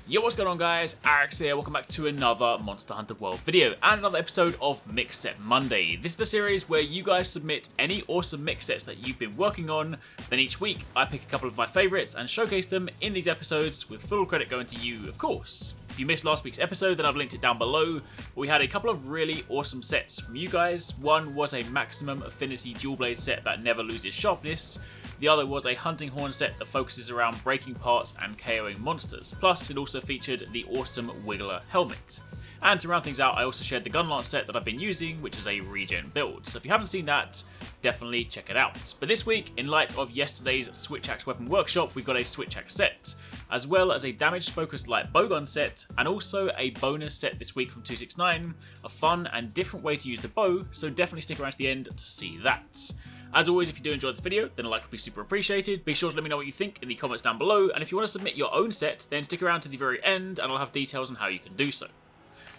Yo, what's going on guys, Arekkz here, welcome back to another Monster Hunter World video and another episode of Mix Set Monday. This is the series where you guys submit any awesome mix sets that you've been working on, then each week I pick a couple of my favourites and showcase them in these episodes with full credit going to you, of course. If you missed last week's episode, then I've linked it down below. We had a couple of really awesome sets from you guys. One was a maximum affinity dual blade set that never loses sharpness. The other was a hunting horn set that focuses around breaking parts and KOing monsters. Plus, it also featured the awesome Wiggler helmet. And to round things out, I also shared the gun lance set that I've been using, which is a regen build. So if you haven't seen that, definitely check it out. But this week, in light of yesterday's Switch-Axe Weapon Workshop, we've got a Switch-Axe set, as well as a damage-focused light bowgun set, and also a bonus set this week from TwoSixNine, a fun and different way to use the bow, so definitely stick around to the end to see that. As always, if you do enjoy this video, then a like would be super appreciated. Be sure to let me know what you think in the comments down below, and if you want to submit your own set, then stick around to the very end and I'll have details on how you can do so.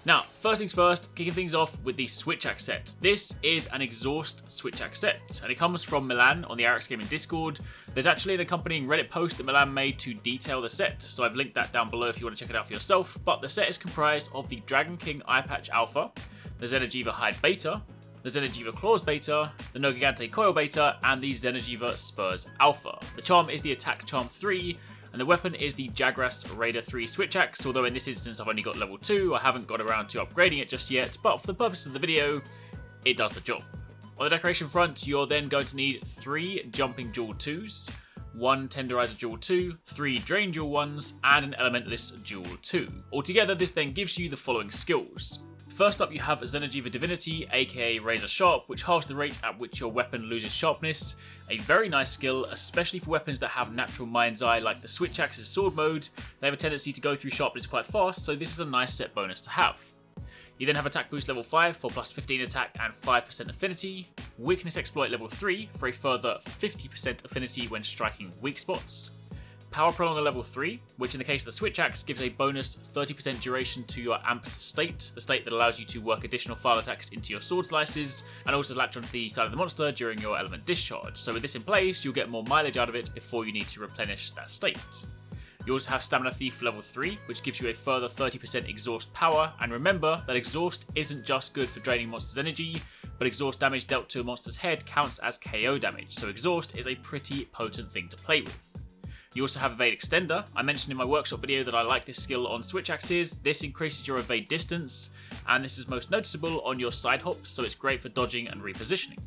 Now, first things first, kicking things off with the Switch-Axe set. This is an exhaust Switch-Axe set, and it comes from Milan on the Arekkz Gaming Discord. There's actually an accompanying Reddit post that Milan made to detail the set, so I've linked that down below if you want to check it out for yourself. But the set is comprised of the Dragon King Eye Patch Alpha, the Xeno'jiiva Hide Beta, the Xeno'jiiva Claws Beta, the Nogigante Coil Beta, and the Xeno'jiiva Spurs Alpha. The charm is the Attack Charm 3, and the weapon is the Jagras Raider 3 Switch-Axe, although in this instance I've only got level 2, I haven't got around to upgrading it just yet, but for the purpose of the video, it does the job. On the decoration front, you're then going to need 3 Jumping Jewel 2s, 1 Tenderizer Jewel 2, 3 Drain Jewel 1s, and an Elementalist Jewel 2. Altogether, this then gives you the following skills. First up, you have Xeno'jiiva Divinity, aka Razor Sharp, which halves the rate at which your weapon loses sharpness. A very nice skill, especially for weapons that have natural mind's eye like the Switch-Axe's sword mode. They have a tendency to go through sharpness quite fast, so this is a nice set bonus to have. You then have Attack Boost level 5 for plus 15 attack and 5% affinity, Weakness Exploit level 3 for a further 50% affinity when striking weak spots, Power Prolonger level 3, which in the case of the Switch-Axe gives a bonus 30% duration to your amped state, the state that allows you to work additional file attacks into your sword slices, and also latch onto the side of the monster during your element discharge. So with this in place, you'll get more mileage out of it before you need to replenish that state. You also have Stamina Thief level 3, which gives you a further 30% exhaust power, and remember that exhaust isn't just good for draining monsters' energy, but exhaust damage dealt to a monster's head counts as KO damage, so exhaust is a pretty potent thing to play with. You also have Evade Extender. I mentioned in my workshop video that I like this skill on Switch-Axes. This increases your evade distance, and this is most noticeable on your side hops, so it's great for dodging and repositioning.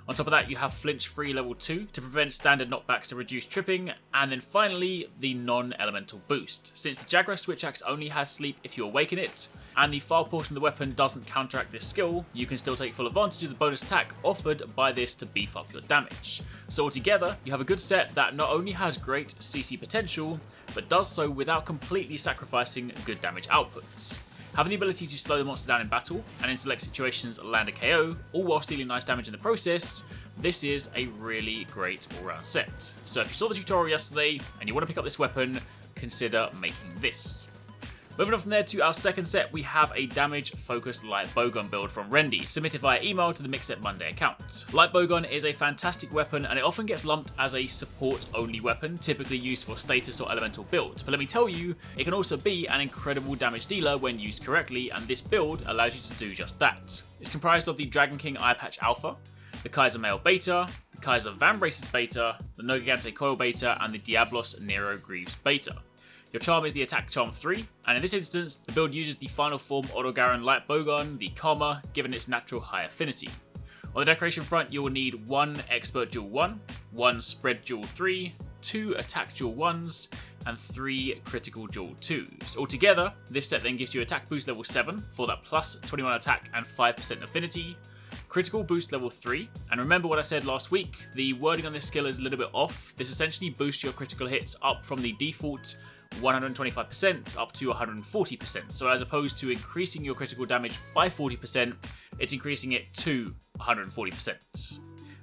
On top of that, you have Flinch Free level 2 to prevent standard knockbacks and reduce tripping, and then finally, the non-elemental boost. Since the Jagras Switch-Axe only has sleep if you awaken it, and the file portion of the weapon doesn't counteract this skill, you can still take full advantage of the bonus attack offered by this to beef up your damage. So altogether, you have a good set that not only has great CC potential, but does so without completely sacrificing good damage outputs. Having the ability to slow the monster down in battle, and in select situations land a KO, all while stealing nice damage in the process, this is a really great all-round set. So if you saw the tutorial yesterday, and you want to pick up this weapon, consider making this. Moving on from there to our second set, we have a damage-focused light bowgun build from Rendy, submitted via email to the Mix Set Monday account. Light bowgun is a fantastic weapon, and it often gets lumped as a support-only weapon, typically used for status or elemental builds. But let me tell you, it can also be an incredible damage dealer when used correctly, and this build allows you to do just that. It's comprised of the Dragon King Eye Patch Alpha, the Kaiser Male Beta, the Kaiser Van Braces Beta, the Nogigante Coil Beta, and the Diablos Nero Greaves Beta. Your charm is the Attack Charm 3, and in this instance, the build uses the final form Autogaron Light Bowgun, the Karma, given its natural high affinity. On the decoration front, you will need 1 Expert Jewel 1, 1 Spread Jewel 3, 2 Attack Jewel 1s, and 3 Critical Jewel 2s. Altogether, this set then gives you Attack Boost level 7 for that plus 21 attack and 5% affinity, Critical Boost level 3, and remember what I said last week, the wording on this skill is a little bit off. This essentially boosts your critical hits up from the default 125% up to 140%. So as opposed to increasing your critical damage by 40%, it's increasing it to 140%.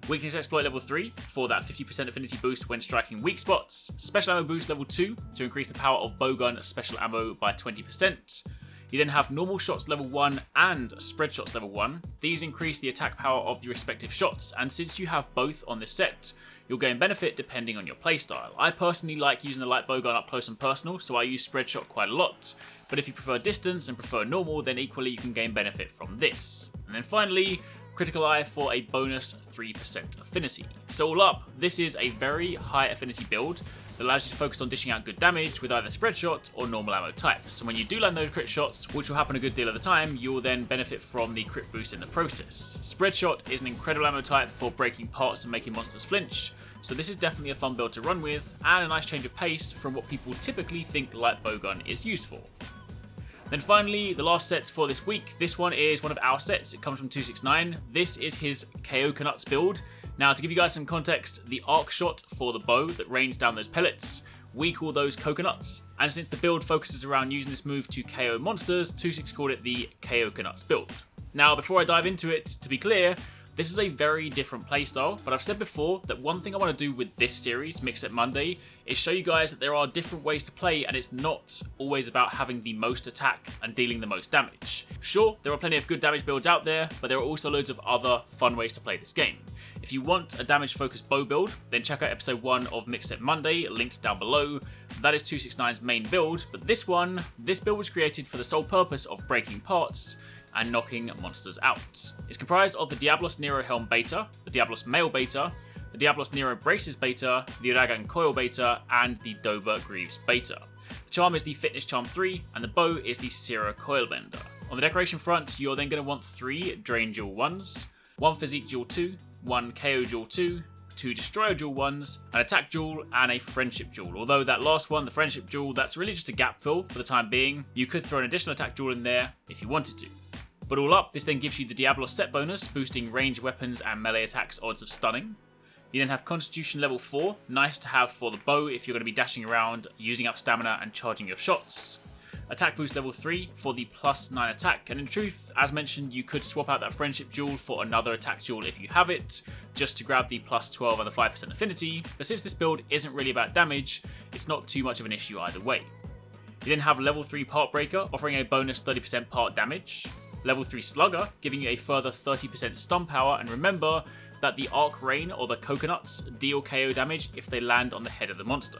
Weakness Exploit level 3 for that 50% affinity boost when striking weak spots. Special Ammo Boost level 2 to increase the power of bowgun special ammo by 20%. You then have Normal Shots level 1 and Spread Shots level 1. These increase the attack power of the respective shots, and since you have both on this set, you'll gain benefit depending on your playstyle. I personally like using the light bowgun up close and personal, so I use spread shot quite a lot, but if you prefer distance and prefer normal, then equally you can gain benefit from this. And then finally, critical eye for a bonus 3% affinity. So all up, this is a very high affinity build that allows you to focus on dishing out good damage with either spread shot or normal ammo types. So when you do land those crit shots, which will happen a good deal of the time, you will then benefit from the crit boost in the process. Spread shot is an incredible ammo type for breaking parts and making monsters flinch, so this is definitely a fun build to run with, and a nice change of pace from what people typically think light bowgun is used for. Then finally, the last set for this week. This one is one of our sets. It comes from TwoSixNine. This is his Coconuts build. Now, to give you guys some context, the arc shot for the bow that rains down those pellets, we call those coconuts. And since the build focuses around using this move to KO monsters, TwoSix called it the Coconuts build. Now, before I dive into it, to be clear, this is a very different playstyle, but I've said before that one thing I want to do with this series, Mix Set Monday, is show you guys that there are different ways to play, and it's not always about having the most attack and dealing the most damage. Sure, there are plenty of good damage builds out there, but there are also loads of other fun ways to play this game. If you want a damage-focused bow build, then check out episode 1 of Mix Set Monday, linked down below. That is TwoSixNine's main build, but this build was created for the sole purpose of breaking parts and knocking monsters out. It's comprised of the Diablos Nero Helm beta, the Diablos Mail beta, the Diablos Nero Braces beta, the Uragan Coil beta, and the Dober Greaves beta. The charm is the Fitness Charm 3, and the bow is the Sierra Coil Bender. On the decoration front, you're then going to want 3 Drain Jewel 1s, 1 Physique Jewel 2, 1 KO Jewel 2, 2 Destroyer Jewel 1s, an Attack Jewel, and a Friendship Jewel. Although that last one, the Friendship Jewel, that's really just a gap fill for the time being. You could throw an additional Attack Jewel in there if you wanted to. But all up, this then gives you the Diablos set bonus, boosting range weapons and melee attacks odds of stunning. You then have Constitution level 4, nice to have for the bow if you're going to be dashing around, using up stamina and charging your shots. Attack boost level 3 for the +9 attack, and in truth, as mentioned, you could swap out that Friendship Jewel for another attack jewel if you have it, just to grab the +12 and the 5% affinity, but since this build isn't really about damage, it's not too much of an issue either way. You then have level 3 Part Breaker, offering a bonus 30% part damage. Level 3 Slugger, giving you a further 30% stun power, and remember that the Arc Rain or the Coconuts deal KO damage if they land on the head of the monster.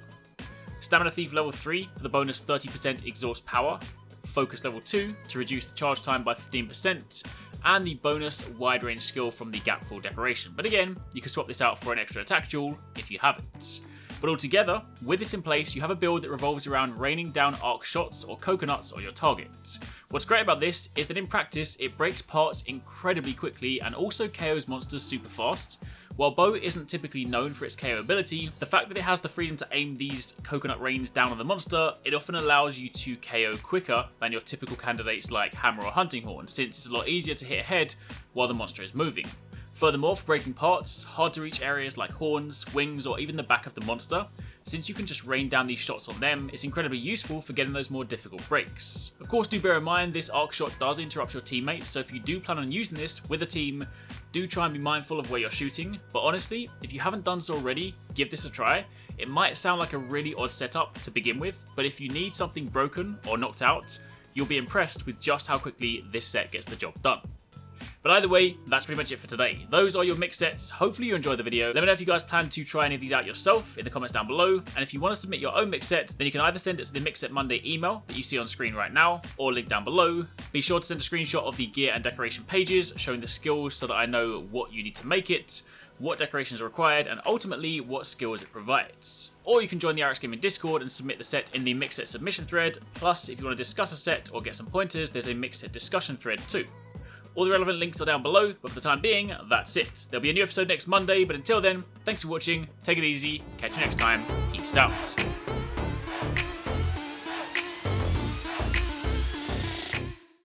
Stamina Thief level 3 for the bonus 30% exhaust power, Focus level 2 to reduce the charge time by 15%, and the bonus wide range skill from the Gapful decoration. But again, you can swap this out for an extra attack jewel if you have it. But altogether, with this in place, you have a build that revolves around raining down arc shots or coconuts on your target. What's great about this is that in practice, it breaks parts incredibly quickly and also KOs monsters super fast. While bow isn't typically known for its KO ability, the fact that it has the freedom to aim these coconut rains down on the monster, it often allows you to KO quicker than your typical candidates like Hammer or Hunting Horn, since it's a lot easier to hit ahead while the monster is moving. Furthermore, for breaking parts, hard to reach areas like horns, wings, or even the back of the monster, since you can just rain down these shots on them, it's incredibly useful for getting those more difficult breaks. Of course, do bear in mind this arc shot does interrupt your teammates, so if you do plan on using this with a team, do try and be mindful of where you're shooting, but honestly, if you haven't done so already, give this a try. It might sound like a really odd setup to begin with, but if you need something broken or knocked out, you'll be impressed with just how quickly this set gets the job done. But either way, that's pretty much it for today. Those are your mix sets. Hopefully you enjoyed the video. Let me know if you guys plan to try any of these out yourself in the comments down below. And if you want to submit your own mix set, then you can either send it to the Mix Set Monday email that you see on screen right now, or link down below. Be sure to send a screenshot of the gear and decoration pages showing the skills so that I know what you need to make it, what decorations are required, and ultimately what skills it provides. Or you can join the Arekkz Gaming Discord and submit the set in the Mix Set submission thread. Plus, if you want to discuss a set or get some pointers, there's a Mix Set discussion thread too. All the relevant links are down below, but for the time being, that's it. There'll be a new episode next Monday, but until then, thanks for watching, take it easy, catch you next time, peace out.